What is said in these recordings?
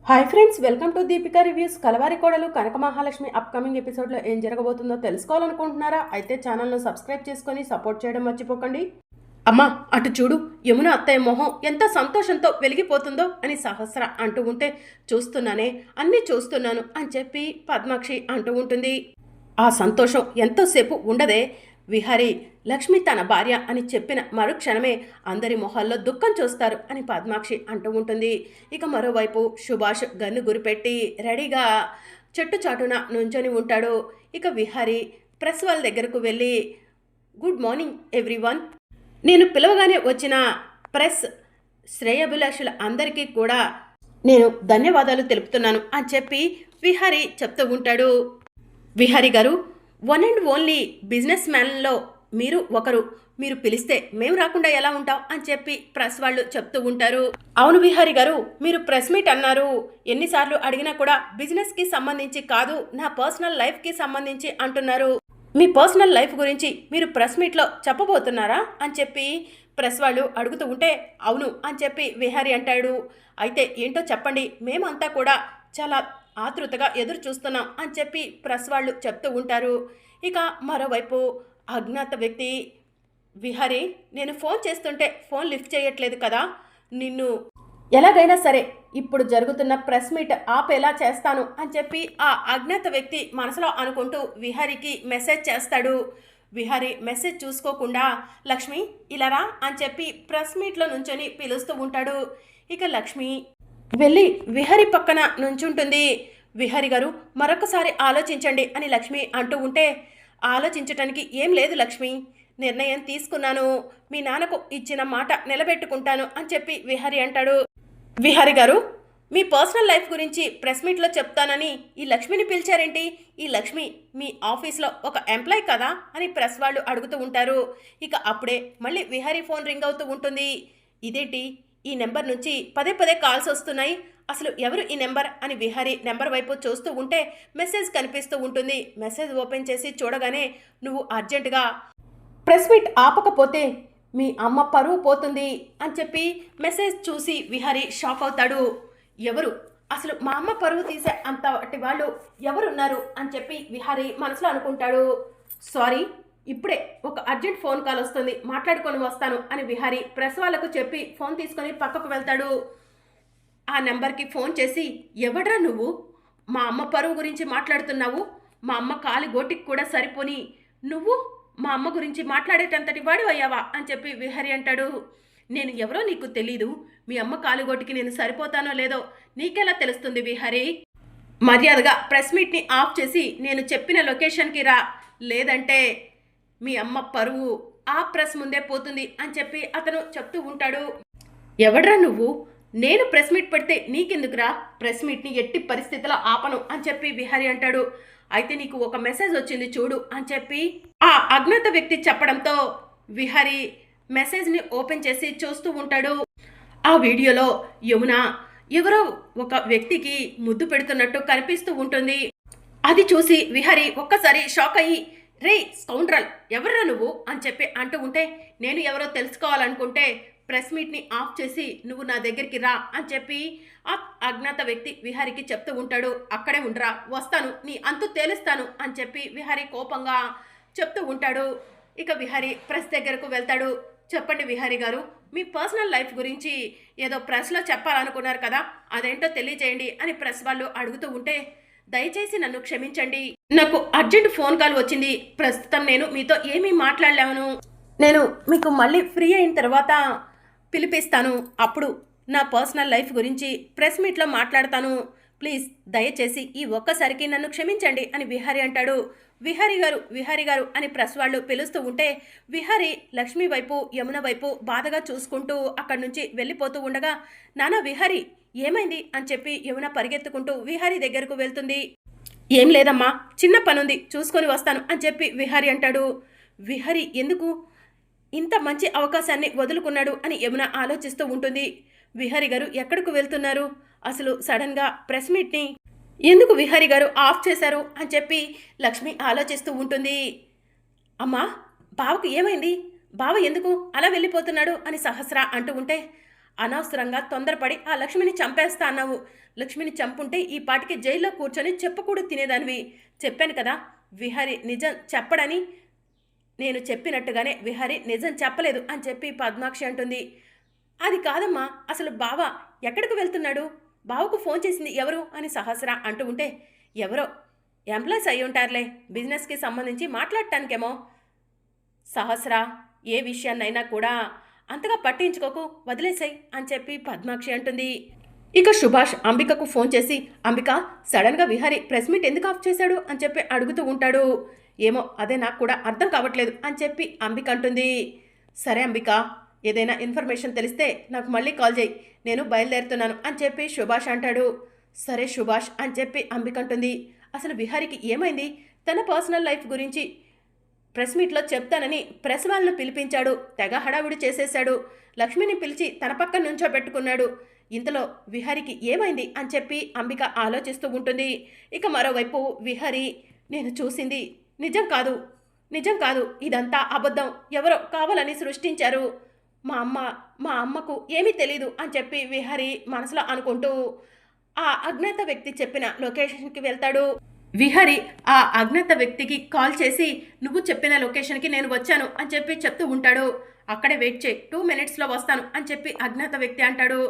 Hi friends, welcome to Deepika reviews. Kalavari Kodalu Kanaka Mahalakshmi upcoming ఎపిసోడ్లో ఏం జరగబోతుందో తెలుసుకోవాలనుకుంటున్నారా? అయితే ఛానల్ను సబ్స్క్రైబ్ చేసుకొని సపోర్ట్ చేయడం మర్చిపోకండి. అమ్మా అటు చూడు, యమున అత్తయ్య మొహం ఎంత సంతోషంతో వెలిగిపోతుందో అని సహస్ర అంటూ ఉంటే, చూస్తున్నానే, అన్నీ చూస్తున్నాను అని చెప్పి పద్మాక్షి అంటూ ఉంటుంది. ఆ సంతోషం ఎంతోసేపు ఉండదే. విహారీ లక్ష్మి తన భార్య అని చెప్పిన మరుక్షణమే అందరి మొహాల్లో దుఃఖం చూస్తారు అని పద్మాక్షి అంటూ ఉంటుంది. ఇక మరోవైపు సుభాష్ గన్ను గురిపెట్టి రెడీగా చెట్టు చాటున నుంచొని ఉంటాడు. ఇక విహారీ ప్రెస్ వాళ్ళ దగ్గరకు వెళ్ళి, గుడ్ మార్నింగ్ ఎవ్రీవన్, నేను పిలవగానే వచ్చిన ప్రెస్ శ్రేయభిలాషుల అందరికీ కూడా నేను ధన్యవాదాలు తెలుపుతున్నాను అని చెప్పి విహారీ చెప్తూ ఉంటాడు. విహారీ గారు, వన్ అండ్ ఓన్లీ బిజినెస్ మ్యాన్లో మీరు ఒకరు. మీరు పిలిస్తే మేము రాకుండా ఎలా ఉంటాం అని చెప్పి ప్రెస్ వాళ్ళు చెప్తూ ఉంటారు. అవును విహారీ గారు, మీరు ప్రెస్ మీట్ అన్నారు, ఎన్నిసార్లు అడిగినా కూడా బిజినెస్కి సంబంధించి కాదు, నా పర్సనల్ లైఫ్కి సంబంధించి అంటున్నారు. మీ పర్సనల్ లైఫ్ గురించి మీరు ప్రెస్ మీట్లో చెప్పబోతున్నారా అని చెప్పి ప్రెస్ వాళ్ళు అడుగుతూ ఉంటే, అవును అని చెప్పి విహారీ అంటాడు. అయితే ఏంటో చెప్పండి, మేమంతా కూడా చాలా ఆతృతగా ఎదురు చూస్తున్నాం అని చెప్పి ప్రెస్ వాళ్ళు చెప్తూ ఉంటారు. ఇక మరోవైపు అజ్ఞాత వ్యక్తి, విహారీ నేను ఫోన్ చేస్తుంటే ఫోన్ లిఫ్ట్ చేయట్లేదు కదా, నిన్ను ఎలాగైనా సరే ఇప్పుడు జరుగుతున్న ప్రెస్ మీట్ ఆపేలా చేస్తాను అని చెప్పి ఆ అజ్ఞాత వ్యక్తి మనసులో అనుకుంటూ విహారీకి మెసేజ్ చేస్తాడు. విహారీ మెసేజ్ చూసుకోకుండా, లక్ష్మి ఇలారా అని చెప్పి ప్రెస్ మీట్లో నుంచొని పిలుస్తూ ఉంటాడు. ఇక లక్ష్మి వెళ్ళి విహారీ పక్కన నుంచుంటుంది. విహారీ గారు మరొకసారి ఆలోచించండి అని లక్ష్మి అంటూ ఉంటే, ఆలోచించటానికి ఏం లేదు లక్ష్మి, నిర్ణయం తీసుకున్నాను, మీ నాన్నకు ఇచ్చిన మాట నిలబెట్టుకుంటాను అని చెప్పి విహారీ అంటాడు. విహారీ గారు, మీ పర్సనల్ లైఫ్ గురించి ప్రెస్ మీట్లో చెప్తానని ఈ లక్ష్మిని పిలిచారేంటి? ఈ లక్ష్మి మీ ఆఫీస్లో ఒక ఎంప్లాయ్ కదా అని ప్రెస్ వాళ్ళు అడుగుతూ ఉంటారు. ఇక అప్పుడే మళ్ళీ విహారీ ఫోన్ రింగ్ అవుతూ ఉంటుంది. ఇదేంటి, ఈ నెంబర్ నుంచి పదే పదే కాల్స్ వస్తున్నాయి, అసలు ఎవరు ఈ నెంబర్ అని విహారీ నెంబర్ వైపు చూస్తూ ఉంటే మెసేజ్ కనిపిస్తూ ఉంటుంది. మెసేజ్ ఓపెన్ చేసి చూడగానే, నువ్వు అర్జెంటుగా ప్రెస్ మీట్ ఆపకపోతే మీ అమ్మ పరువు పోతుంది అని చెప్పి మెసేజ్ చూసి విహారీ షాక్ అవుతాడు. ఎవరు, అసలు మా అమ్మ పరువు తీసే అంతటి వాళ్ళు ఎవరున్నారు అని చెప్పి విహారీ మనసులో అనుకుంటాడు. సారీ, ఇప్పుడే ఒక అర్జెంట్ ఫోన్ కాల్ వస్తుంది, మాట్లాడుకొని వస్తాను అని విహారీ ప్రెస్ వాళ్ళకు చెప్పి ఫోన్ తీసుకొని పక్కకు వెళ్తాడు. ఆ నెంబర్కి ఫోన్ చేసి, ఎవడ్రా నువ్వు, మా అమ్మ పరువు గురించి మాట్లాడుతున్నావు, మా అమ్మ కాలి గోటికి కూడా సరిపోని నువ్వు మా అమ్మ గురించి మాట్లాడేటంతటి వాడు అయ్యావా అని చెప్పి విహారీ అంటాడు. నేను ఎవరో నీకు తెలీదు, మీ అమ్మ కాలిగోటికి నేను సరిపోతానో లేదో నీకెలా తెలుస్తుంది విహారీ, మర్యాదగా ప్రెస్ మీట్ని ఆఫ్ చేసి నేను చెప్పిన లొకేషన్కి రా, లేదంటే మీ అమ్మ పరువు ఆ ప్రెస్ ముందే పోతుంది అని చెప్పి అతను చెప్తూ ఉంటాడు. ఎవడ్రా నువ్వు, నేను ప్రెస్ మీట్ పెడితే నీకెందుకురా, ప్రెస్ మీట్ని ఎట్టి పరిస్థితిలో ఆపను అని చెప్పి విహారీ అంటాడు. అయితే నీకు ఒక మెసేజ్ వచ్చింది చూడు అని చెప్పి ఆ అజ్ఞాత వ్యక్తి చెప్పడంతో విహారీ మెసేజ్ని ఓపెన్ చేసి చూస్తూ ఉంటాడు. ఆ వీడియోలో యమున ఎవరో ఒక వ్యక్తికి ముద్దు పెడుతున్నట్టు కనిపిస్తూ ఉంటుంది. అది చూసి విహారీ ఒక్కసారి షాక్ అయ్యి, రే స్కౌండ్రల్, ఎవర్రా నువ్వు అని చెప్పి అంటూ ఉంటే, నేను ఎవరో తెలుసుకోవాలనుకుంటే ప్రెస్ మీట్ని ఆఫ్ చేసి నువ్వు నా దగ్గరికి రా అని చెప్పి ఆ అజ్ఞాత వ్యక్తి విహారీకి చెప్తూ ఉంటాడు. అక్కడే ఉండరా, వస్తాను, నీ అంతు తేలుస్తాను అని చెప్పి విహారీ కోపంగా చెప్తూ ఉంటాడు. ఇక విహారీ ప్రెస్ దగ్గరకు వెళ్తాడు. చెప్పండి విహారీ గారు, మీ పర్సనల్ లైఫ్ గురించి ఏదో ప్రెస్లో చెప్పాలనుకున్నారు కదా, అదేంటో తెలియజేయండి అని ప్రెస్ వాళ్ళు అడుగుతూ ఉంటే, దయచేసి నన్ను క్షమించండి, నాకు అర్జెంట్ ఫోన్ కాల్ వచ్చింది, ప్రస్తుతం నేను మీతో ఏమీ మాట్లాడలేను, నేను మీకు మళ్ళీ ఫ్రీ అయిన తర్వాత పిలిపిస్తాను, అప్పుడు నా పర్సనల్ లైఫ్ గురించి ప్రెస్ మీట్లో మాట్లాడతాను, ప్లీజ్ దయచేసి ఈ ఒక్కసారికి నన్ను క్షమించండి అని విహారీ అంటాడు. విహారీ గారు అని ప్రెస్ వాళ్ళు పిలుస్తూ ఉంటే విహారీ లక్ష్మి వైపు యమున వైపు బాధగా చూసుకుంటూ అక్కడి నుంచి వెళ్ళిపోతూ ఉండగా, నానా విహారీ ఏమైంది అని చెప్పి యమున పరిగెత్తుకుంటూ విహారీ దగ్గరకు వెళ్తుంది. ఏం లేదమ్మా, చిన్న పనుంది, చూసుకొని వస్తాను అని చెప్పి విహారీ అంటాడు. విహారీ ఎందుకు ఇంత మంచి అవకాశాన్ని వదులుకున్నాడు అని యమున ఆలోచిస్తూ ఉంటుంది. విహారీ గారు ఎక్కడికి వెళ్తున్నారు, అసలు సడన్గా ప్రెస్ మీట్ని ఎందుకు విహారీ గారు ఆఫ్ చేశారు అని చెప్పి లక్ష్మి ఆలోచిస్తూ ఉంటుంది. అమ్మా, బావకు ఏమైంది, బావ ఎందుకు అలా వెళ్ళిపోతున్నాడు అని సహస్ర అంటూ ఉంటే, అనవసరంగా తొందరపడి ఆ లక్ష్మిని చంపేస్తా అన్నావు, లక్ష్మిని చంపుంటే ఈ పాటికి జైల్లో కూర్చొని చెప్పకూడదు తినేదానివి. చెప్పాను కదా విహారి నిజం చెప్పడని. నేను చెప్పినట్టుగానే విహారి నిజం చెప్పలేదు అని చెప్పి పద్మాక్షి అంటుంది. అది కాదమ్మా, అసలు బావ ఎక్కడికి వెళ్తున్నాడు? బావకు ఫోన్ చేసింది ఎవరు అని సహస్ర అంటూ ఉంటే, ఎవరో ఎంప్లాయీస్ అయి ఉంటారులే, బిజినెస్కి సంబంధించి మాట్లాడటానికేమో. సహస్ర, ఏ విషయాన్నైనా కూడా అంతగా పట్టించుకోకు, వదిలేసాయి అని చెప్పి పద్మాక్షి అంటుంది. ఇక సుభాష్ అంబికకు ఫోన్ చేసి, అంబిక, సడన్గా విహారీ ప్రెస్ మీట్ ఎందుకు ఆఫ్ చేశాడు అని చెప్పి అడుగుతూ ఉంటాడు. ఏమో అదే నాకు కూడా అర్థం కావట్లేదు అని చెప్పి అంబిక అంటుంది. సరే అంబిక, ఏదైనా ఇన్ఫర్మేషన్ తెలిస్తే నాకు మళ్ళీ కాల్ చేయి, నేను బయలుదేరుతున్నాను అని చెప్పి సుభాష్ అంటాడు. సరే సుభాష్ అని చెప్పి అంబిక అంటుంది. అసలు విహారీకి ఏమైంది? తన పర్సనల్ లైఫ్ గురించి ప్రెస్ మీట్లో చెప్తానని ప్రెస్ వాళ్ళను పిలిపించాడు, తెగ హడావుడి చేసేశాడు, లక్ష్మిని పిలిచి తన పక్కన నుంచోబెట్టుకున్నాడు. ఇంతలో విహారీకి ఏమైంది అని చెప్పి అంబిక ఆలోచిస్తూ ఉంటుంది. ఇక మరోవైపు విహారీ, నేను చూసింది నిజం కాదు, నిజం కాదు, ఇదంతా అబద్ధం, ఎవరో కావాలని సృష్టించారు, మా అమ్మకు ఏమీ తెలీదు అని చెప్పి విహారీ మనసులో అనుకుంటూ ఆ అజ్ఞాత వ్యక్తి చెప్పిన లొకేషన్కి వెళ్తాడు. విహారీ ఆ అజ్ఞాత వ్యక్తికి కాల్ చేసి, నువ్వు చెప్పిన లొకేషన్కి నేను వచ్చాను అని చెప్పి చెప్తూ ఉంటాడు. అక్కడే వెయిట్ చేయి, 2 minutesలో వస్తాను అని చెప్పి అజ్ఞాత వ్యక్తి అంటాడు.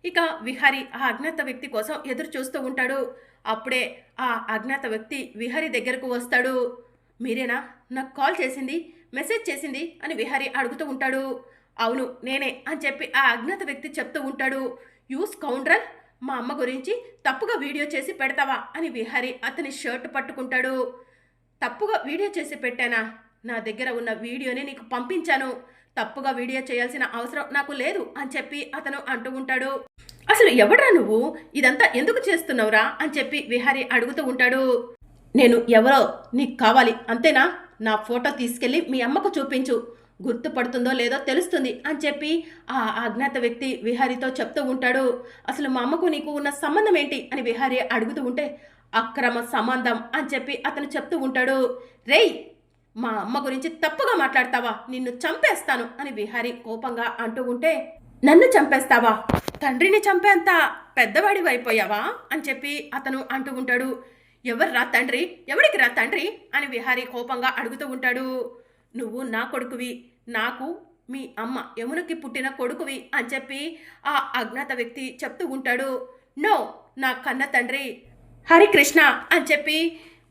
ఇక విహారీ ఆ అజ్ఞాత వ్యక్తి కోసం ఎదురు చూస్తూ ఉంటాడు. అప్పుడే ఆ అజ్ఞాత వ్యక్తి విహారీ దగ్గరకు వస్తాడు. మీరేనా నాకు కాల్ చేసింది, మెసేజ్ చేసింది అని విహారీ అడుగుతూ ఉంటాడు. అవును నేనే అని చెప్పి ఆ అజ్ఞాత వ్యక్తి చెప్తూ ఉంటాడు. యూ స్కౌండ్రల్, మా అమ్మ గురించి తప్పుగా వీడియో చేసి పెడతావా అని విహారీ అతని షర్ట్ పట్టుకుంటాడు. తప్పుగా వీడియో చేసి పెట్టానా? నా దగ్గర ఉన్న వీడియోని నీకు పంపించాను, తప్పుగా వీడియో చేయాల్సిన అవసరం నాకు లేదు అని చెప్పి అతను అంటూ ఉంటాడు. అసలు ఎవడ్రా నువ్వు, ఇదంతా ఎందుకు చేస్తున్నావురా అని చెప్పి విహారీ అడుగుతూ ఉంటాడు. నేను ఎవరో నీకు కావాలి అంతేనా? నా ఫోటో తీసుకెళ్ళి మీ అమ్మకు చూపించు, గుర్తుపడుతుందో లేదో తెలుస్తుంది అని చెప్పి ఆ అజ్ఞాత వ్యక్తి విహారీతో చెప్తూ ఉంటాడు. అసలు మా అమ్మకు నీకు ఉన్న సంబంధం ఏంటి అని విహారీ అడుగుతూ ఉంటే, అక్రమ సంబంధం అని చెప్పి అతను చెప్తూ ఉంటాడు. రేయ్, మా అమ్మ గురించి తప్పుగా మాట్లాడతావా, నిన్ను చంపేస్తాను అని విహారీ కోపంగా అంటూ ఉంటే, నన్ను చంపేస్తావా? తండ్రిని చంపేంత పెద్దవాడి అయిపోయావా అని చెప్పి అతను అంటూ ఉంటాడు. ఎవర్రా తండ్రి, ఎవడికి రా తండ్రి అని విహారీ కోపంగా అడుగుతూ ఉంటాడు. నువ్వు నా కొడుకువి, నాకు మీ అమ్మ యమునకి పుట్టిన కొడుకువి అని చెప్పి ఆ అజ్ఞాత వ్యక్తి చెప్తూ ఉంటాడు. నో, నా కన్న తండ్రి హరికృష్ణ అని చెప్పి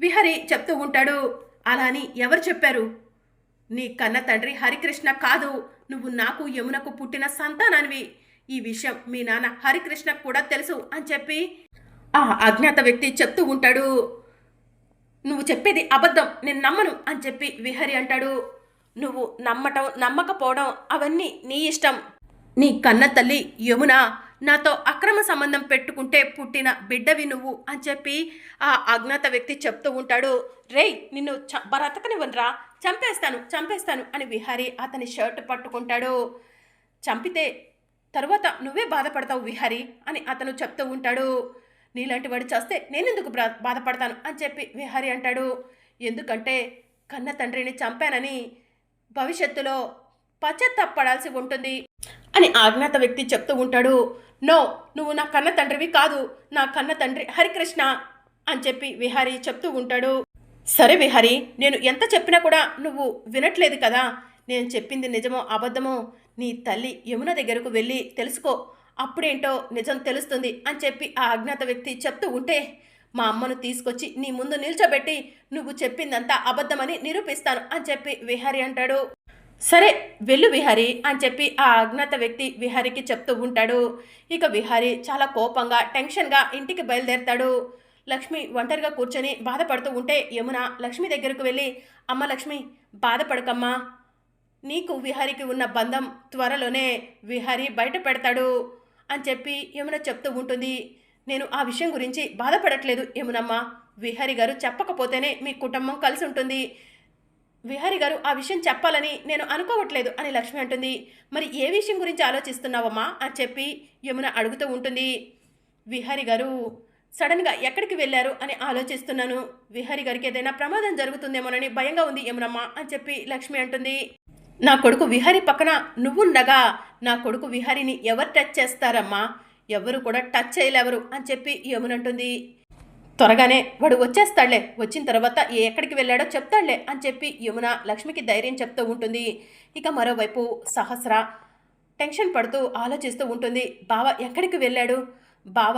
విహారీ చెప్తూ ఉంటాడు. అలా అని ఎవరు చెప్పారు? నీ కన్న తండ్రి హరికృష్ణ కాదు, నువ్వు నాకు యమునకు పుట్టిన సంతానానివి. ఈ విషయం మీ నాన్న హరికృష్ణకు కూడా తెలుసు అని చెప్పి ఆ అజ్ఞాత వ్యక్తి చెప్తూ ఉంటాడు. నువ్వు చెప్పేది అబద్ధం, నేను నమ్మను అని చెప్పి విహారీ అంటాడు. నువ్వు నమ్మటం నమ్మకపోవడం అవన్నీ నీ ఇష్టం. నీ కన్న తల్లి యమున నాతో అక్రమ సంబంధం పెట్టుకుంటే పుట్టిన బిడ్డవి నువ్వు అని చెప్పి ఆ అజ్ఞాత వ్యక్తి చెప్తూ ఉంటాడు. రేయ్, నిన్ను బ్రతకనివ్వనురా, చంపేస్తాను చంపేస్తాను అని విహారీ అతని షర్ట్ పట్టుకుంటాడు. చంపితే తరువాత నువ్వే బాధపడతావు విహారీ అని అతను చెప్తూ ఉంటాడు. నీలాంటి వాడు చేస్తే నేనెందుకు బాధపడతాను అని చెప్పి విహారీ అంటాడు. ఎందుకంటే కన్న తండ్రిని చంపానని భవిష్యత్తులో పశ్చాత్తాపడాల్సి ఉంటుంది అని అజ్ఞాత వ్యక్తి చెప్తూ ఉంటాడు. నో, నువ్వు నా కన్న తండ్రివి కాదు, నా కన్న తండ్రి హరికృష్ణ అని చెప్పి విహారీ చెప్తూ ఉంటాడు. సరే విహారీ, నేను ఎంత చెప్పినా కూడా నువ్వు వినట్లేదు కదా, నేను చెప్పింది నిజమో అబద్ధమో నీ తల్లి యమున దగ్గరకు వెళ్ళి తెలుసుకో, అప్పుడేంటో నిజం తెలుస్తుంది అని చెప్పి ఆ అజ్ఞాత వ్యక్తి చెప్తూ ఉంటే, మా అమ్మను తీసుకొచ్చి నీ ముందు నిల్చోబెట్టి నువ్వు చెప్పిందంతా అబద్ధమని నిరూపిస్తాను అని చెప్పి విహారీ అంటాడు. సరే వెళ్ళు విహారీ అని చెప్పి ఆ అజ్ఞాత వ్యక్తి విహారీకి చెప్తూ ఉంటాడు. ఇక విహారీ చాలా కోపంగా టెన్షన్గా ఇంటికి బయలుదేరతాడు. లక్ష్మి ఒంటరిగా కూర్చొని బాధపడుతూ ఉంటే యమున లక్ష్మి దగ్గరకు వెళ్ళి, అమ్మ లక్ష్మి, బాధపడకమ్మా, నీకు విహారీకి ఉన్న బంధం త్వరలోనే విహారీ బయట పెడతాడు అని చెప్పి యమున చెప్తూ ఉంటుంది. నేను ఆ విషయం గురించి బాధపడట్లేదు యమునమ్మ, విహారీ గారు చెప్పకపోతేనే మీ కుటుంబం కలిసి ఉంటుంది, విహారీ గారు ఆ విషయం చెప్పాలని నేను అనుకోవట్లేదు అని లక్ష్మి అంటుంది. మరి ఏ విషయం గురించి ఆలోచిస్తున్నావమ్మా అని చెప్పి యమున అడుగుతూ ఉంటుంది. విహారీ గారు సడన్గా ఎక్కడికి వెళ్ళారు అని ఆలోచిస్తున్నాను, విహారీ గారికి ఏదైనా ప్రమాదం జరుగుతుందేమోనని భయంగా ఉంది యమునమ్మ అని చెప్పి లక్ష్మి అంటుంది. నా కొడుకు విహారీ పక్కన నువ్వుండగా నా కొడుకు విహారీని ఎవరు టచ్ చేస్తారమ్మా, ఎవ్వరు కూడా టచ్ చేయలేవరు అని చెప్పి యమునంటుంది. త్వరగానే వాడు వచ్చేస్తాడులే, వచ్చిన తర్వాత ఎక్కడికి వెళ్ళాడో చెప్తాడులే అని చెప్పి యమున లక్ష్మికి ధైర్యం చెప్తూ ఉంటుంది. ఇక మరోవైపు సహస్ర టెన్షన్ పడుతూ ఆలోచిస్తూ ఉంటుంది. బావ ఎక్కడికి వెళ్ళాడు, బావ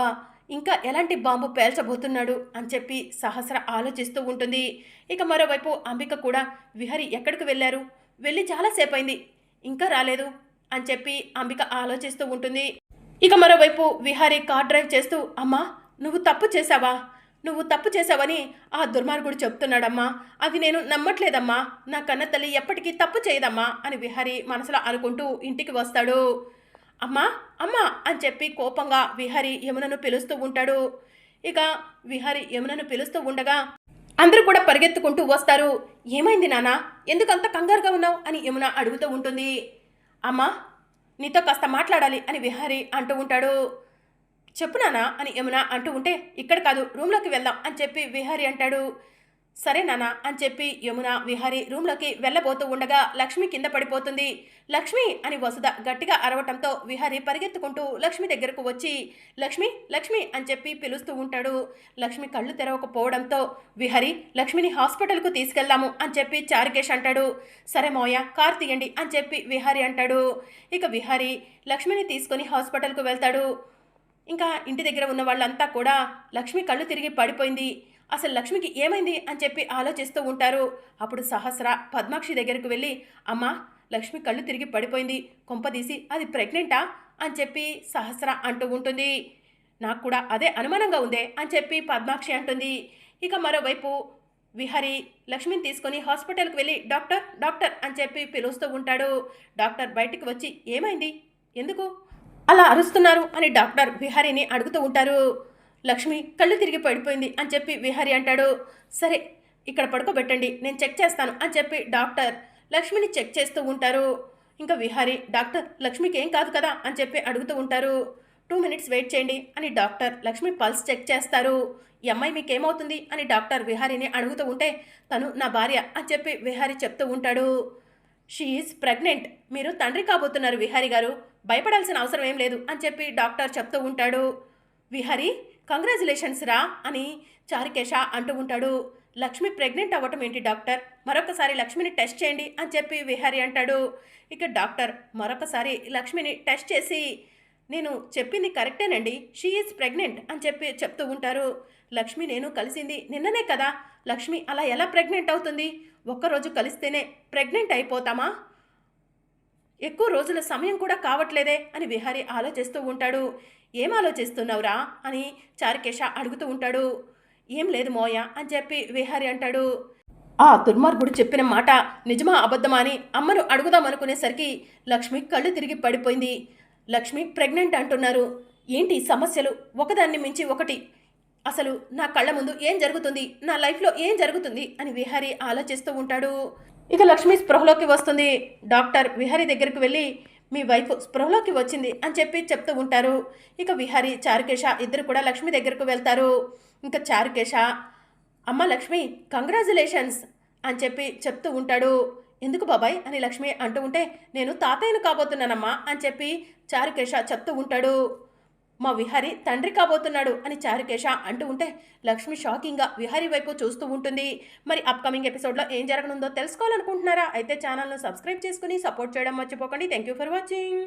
ఇంకా ఎలాంటి బాంబు పేల్చబోతున్నాడు అని చెప్పి సహస్ర ఆలోచిస్తూ ఉంటుంది. ఇక మరోవైపు అంబిక కూడా విహరి ఎక్కడికి వెళ్ళారు, వెళ్ళి చాలాసేపు అయింది ఇంకా రాలేదు అని చెప్పి అంబిక ఆలోచిస్తూ ఉంటుంది. ఇక మరోవైపు విహారీ కార్ డ్రైవ్ చేస్తూ అమ్మా నువ్వు తప్పు చేశావా, నువ్వు తప్పు చేశావని ఆ దుర్మార్గుడు చెప్తున్నాడమ్మా, అది నేను నమ్మట్లేదమ్మా, నా కన్న తల్లి ఎప్పటికీ తప్పు చేయదమ్మా అని విహారీ మనసులో అనుకుంటూ ఇంటికి వస్తాడు. అమ్మా అమ్మా అని చెప్పి కోపంగా విహారీ యమునను పిలుస్తూ ఉంటాడు. ఇక విహారీ యమునను పిలుస్తూ ఉండగా అందరూ కూడా పరిగెత్తుకుంటూ వస్తారు. ఏమైంది నాన్న, ఎందుకు అంత కంగారుగా ఉన్నావు అని యమున అడుగుతూ ఉంటుంది. అమ్మా నీతో కాస్త మాట్లాడాలి అని విహారీ అంటూ ఉంటాడు. చెప్పు నాన్న అని యమున అంటూ ఉంటే ఇక్కడ కాదు రూమ్లోకి వెళ్దాం అని చెప్పి విహారీ అంటాడు. సరే నాన్న అని చెప్పి యమున విహారీ రూమ్లోకి వెళ్ళబోతూ ఉండగా లక్ష్మి కింద పడిపోతుంది. లక్ష్మి అని వసుధ గట్టిగా అరవటంతో విహారీ పరిగెత్తుకుంటూ లక్ష్మి దగ్గరకు వచ్చి లక్ష్మి లక్ష్మి అని చెప్పి పిలుస్తూ ఉంటాడు. లక్ష్మి కళ్ళు తెరవకపోవడంతో విహారీ లక్ష్మిని హాస్పిటల్కు తీసుకెళ్దాము అని చెప్పి చారుకేష్ అంటాడు. సరే మోయ కార్ తీయండి అని చెప్పి విహారీ అంటాడు. ఇక విహారీ లక్ష్మిని తీసుకొని హాస్పిటల్కు వెళ్తాడు. ఇంకా ఇంటి దగ్గర ఉన్న వాళ్ళంతా కూడా లక్ష్మి కళ్ళు తిరిగి పడిపోయింది, అసలు లక్ష్మికి ఏమైంది అని చెప్పి ఆలోచిస్తూ ఉంటారు. అప్పుడు సహస్ర పద్మాక్షి దగ్గరకు వెళ్ళి అమ్మా లక్ష్మి కళ్ళు తిరిగి పడిపోయింది, కొంపదీసి అది ప్రెగ్నెంటా అని చెప్పి సహస్ర అంటూ ఉంటుంది. నాకు కూడా అదే అనుమానంగా ఉందే అని చెప్పి పద్మాక్షి అంటుంది. ఇక మరోవైపు విహారీ లక్ష్మిని తీసుకొని హాస్పిటల్కి వెళ్ళి డాక్టర్ డాక్టర్ అని చెప్పి పిలుస్తూ ఉంటాడు. డాక్టర్ బయటికి వచ్చి ఏమైంది, ఎందుకు అలా అరుస్తున్నారు అని డాక్టర్ విహారీని అడుగుతూ ఉంటారు. లక్ష్మి కళ్ళు తిరిగి పడిపోయింది అని చెప్పి విహారీ అంటాడు. సరే ఇక్కడ పడుకోబెట్టండి నేను చెక్ చేస్తాను అని చెప్పి డాక్టర్ లక్ష్మిని చెక్ చేస్తూ ఉంటారు. ఇంకా విహారీ డాక్టర్ లక్ష్మికి ఏం కాదు కదా అని చెప్పి అడుగుతూ ఉంటారు. 2 minutes వెయిట్ చేయండి అని డాక్టర్ లక్ష్మి పల్స్ చెక్ చేస్తారు. ఈ అమ్మాయి మీకేమవుతుంది అని డాక్టర్ విహారీని అడుగుతూ ఉంటే తను నా భార్య అని చెప్పి విహారీ చెప్తూ ఉంటాడు. షీ ఈజ్ ప్రెగ్నెంట్, మీరు తండ్రి కాబోతున్నారు విహారీ గారు, భయపడాల్సిన అవసరం ఏం లేదు అని చెప్పి డాక్టర్ చెప్తూ ఉంటాడు. విహారీ కంగ్రాచులేషన్స్ రా అని చారుకేశ అంటూ ఉంటాడు. లక్ష్మి ప్రెగ్నెంట్ అవ్వటం ఏంటి డాక్టర్, మరొకసారి లక్ష్మిని టెస్ట్ చేయండి అని చెప్పి విహారీ అంటాడు. ఇక డాక్టర్ మరొకసారి లక్ష్మిని టెస్ట్ చేసి నేను చెప్పింది కరెక్టేనండి, షీ ఈజ్ ప్రెగ్నెంట్ అని చెప్పి చెప్తూ ఉంటారు. లక్ష్మి నేను కలిసింది నిన్ననే కదా, లక్ష్మి అలా ఎలా ప్రెగ్నెంట్ అవుతుంది, ఒక్కరోజు కలిస్తేనే ప్రెగ్నెంట్ అయిపోతామా, ఎక్కువ రోజుల సమయం కూడా కావట్లేదే అని విహారీ ఆలోచిస్తూ ఉంటాడు. ఏం ఆలోచిస్తున్నావురా అని చారుకేశ అడుగుతూ ఉంటాడు. ఏం లేదు మోయ అని చెప్పి విహారీ అంటాడు. ఆ దుర్మార్గుడు చెప్పిన మాట నిజమా అబద్ధమా అని అమ్మను అడుగుదాం అనుకునేసరికి లక్ష్మి కళ్ళు తిరిగి పడిపోయింది, లక్ష్మి ప్రెగ్నెంట్ అంటున్నారు, ఏంటి సమస్యలు ఒకదాన్ని మించి ఒకటి, అసలు నా కళ్ళ ముందు ఏం జరుగుతుంది, నా లైఫ్లో ఏం జరుగుతుంది అని విహారీ ఆలోచిస్తూ ఉంటాడు. ఇక లక్ష్మి స్పృహలోకి వస్తుంది. డాక్టర్ విహారీ దగ్గరికి వెళ్ళి మీ వైఫ్ స్పృహలోకి వచ్చింది అని చెప్పి చెప్తూ ఉంటారు. ఇక విహారీ చారుకేశ ఇద్దరు కూడా లక్ష్మి దగ్గరకు వెళ్తారు. ఇంకా చారుకేశ అమ్మ లక్ష్మి కంగ్రాచులేషన్స్ అని చెప్పి చెప్తూ ఉంటాడు. ఎందుకు బాబాయ్ అని లక్ష్మి అంటూ ఉంటే నేను తాతయ్యను కాబోతున్నానమ్మా అని చెప్పి చారుకేశ చెప్తూ ఉంటాడు. మా విహారీ తండ్రి కాబోతున్నాడు అని చారుకేశ అంటూ ఉంటే లక్ష్మి షాకింగ్గా విహారీ వైపు చూస్తూ ఉంటుంది. మరి అప్కమింగ్ ఎపిసోడ్లో ఏం జరగనుందో తెలుసుకోవాలనుకుంటున్నారా? అయితే ఛానల్ను సబ్స్క్రైబ్ చేసుకుని సపోర్ట్ చేయడం మర్చిపోకండి. Thank you for watching.